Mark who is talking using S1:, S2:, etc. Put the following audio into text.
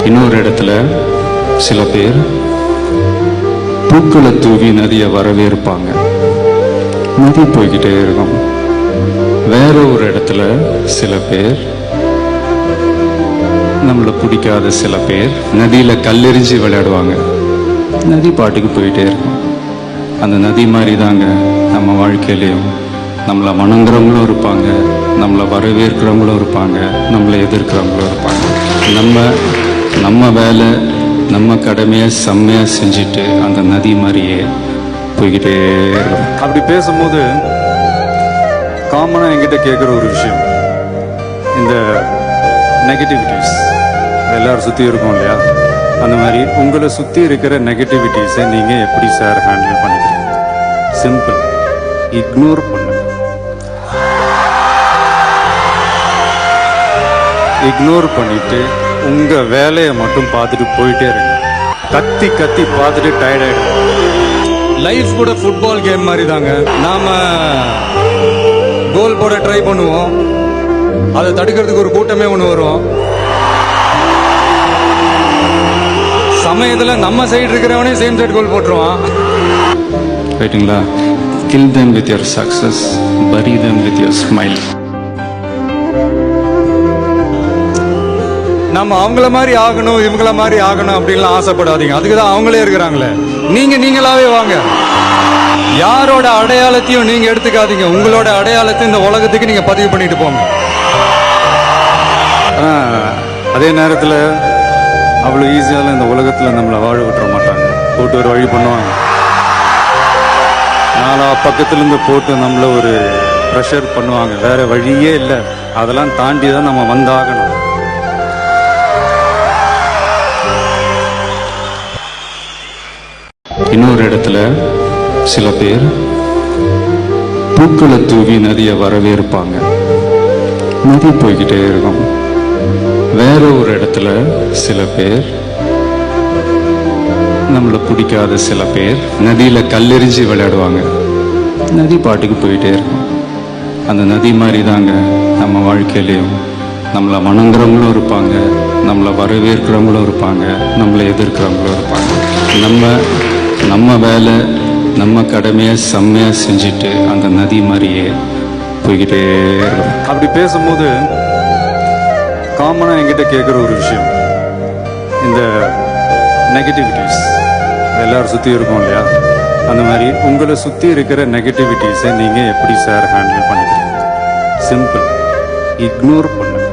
S1: இன்னொரு இடத்துல சில பேர் பூக்களை தூவி நதியை வரவேற்பாங்க. நதி போய்கிட்டே இருக்கும். வேற ஒரு இடத்துல சில பேர், நம்மளை பிடிக்காத சில பேர் நதியில கல்லெறிஞ்சு விளையாடுவாங்க. நதி பாட்டுக்கு போயிட்டே இருக்கும். அந்த நதி மாதிரி தாங்க நம்ம வாழ்க்கையிலையும் நம்மளை வணங்குறவங்களும் இருப்பாங்க, நம்மளை வரவேற்கிறவங்களும் இருப்பாங்க, நம்மளை எதிர்க்கிறவங்களும் இருப்பாங்க. நம்ம வேலை, நம்ம கடமையை செம்மையாக செஞ்சுட்டு அந்த நதி மாதிரியே போய்கிட்டே இருக்கும்.
S2: அப்படி பேசும்போது காமனாக என்கிட்ட கேட்குற ஒரு விஷயம், இந்த நெகட்டிவிட்டிஸ் எல்லாரும் சுற்றி இருக்கும் இல்லையா, அந்த மாதிரி உங்களை சுற்றி இருக்கிற நெகட்டிவிட்டிஸை நீங்கள் எப்படி சார் ஹேண்டில் பண்ணிக்கிறீங்க? சிம்பிள், இக்னோர் பண்ணுங்க. இக்னோர் பண்ணிட்டு உங்க வேலையை மட்டும் பார்த்துட்டு போயிட்டே இருங்க. கத்தி கத்தி பார்த்துட்டு டயர்ட் ஆயிடுங்க. லைஃப் கூட ஃபுட்பால் கேம் மாதிரி தாங்க. நாம கோல் போட ட்ரை பண்ணுவோம், அதை தடுக்கிறதுக்கு ஒரு கூட்டமே ஒன்று வரும். சமயத்தில் நம்ம சைடு இருக்கிறவனே சேம் சைடு கோல் போட்டுருவான்.
S1: ரைட்டுங்களா? Kill them with your success, bury them with your smile.
S2: நம்ம அவங்கள மாதிரி ஆகணும், இவங்கள மாதிரி ஆகணும் அப்படின்லாம் ஆசைப்படாதீங்க. அதுக்கு தான் அவங்களே இருக்கிறாங்களே. நீங்களாவே வாங்க. யாரோட அடையாளத்தையும் நீங்க எடுத்துக்காதீங்க. உங்களோட அடையாளத்தை இந்த உலகத்துக்கு நீங்க பதிவு பண்ணிட்டு போங்க. அதே நேரத்தில் அவ்வளோ ஈஸியால இந்த உலகத்தில் நம்மளை வாழ விட்டுற மாட்டாங்க. போட்டு ஒரு வழி பண்ணுவாங்க. நாலா பக்கத்துலேருந்து போட்டு நம்மளை ஒரு ப்ரெஷர் பண்ணுவாங்க. வேற வழியே இல்லை. அதெல்லாம் தாண்டி தான் நம்ம வந்தாகணும்.
S1: இன்னொரு இடத்துல சில பேர் பூக்களை தூவி நதியை வரவேற்பாங்க. நதி போய்கிட்டே இருக்கும். வேற ஒரு இடத்துல சில பேர், நம்மளை பிடிக்காத சில பேர் நதியில கல்லெறிஞ்சு விளையாடுவாங்க. நதி பாட்டுக்கு போயிட்டே இருக்கும். அந்த நதி மாதிரி தாங்க நம்ம வாழ்க்கையிலையும் நம்மளை வணங்குறவங்களும் இருப்பாங்க, நம்மளை வரவேற்கிறவங்களும் இருப்பாங்க, நம்மளை எதிர்க்கிறவங்களும் இருப்பாங்க. நம்ம வேலை, நம்ம கடமையை செம்மையாக செஞ்சுட்டு அந்த நதி மாதிரியே போய்கிட்டே இருக்கும். அப்படி பேசும்போது காமனாக என்கிட்ட கேட்குற ஒரு விஷயம், இந்த நெகட்டிவிட்டிஸ் எல்லாரும் சுற்றி இருக்கும் இல்லையா, அந்த மாதிரி உங்களை சுற்றி இருக்கிற நெகட்டிவிட்டிஸை நீங்கள் எப்படி சார் ஹேண்டில் பண்ணிக்கிறீங்க? சிம்பிள், இக்னோர் பண்ணுங்க.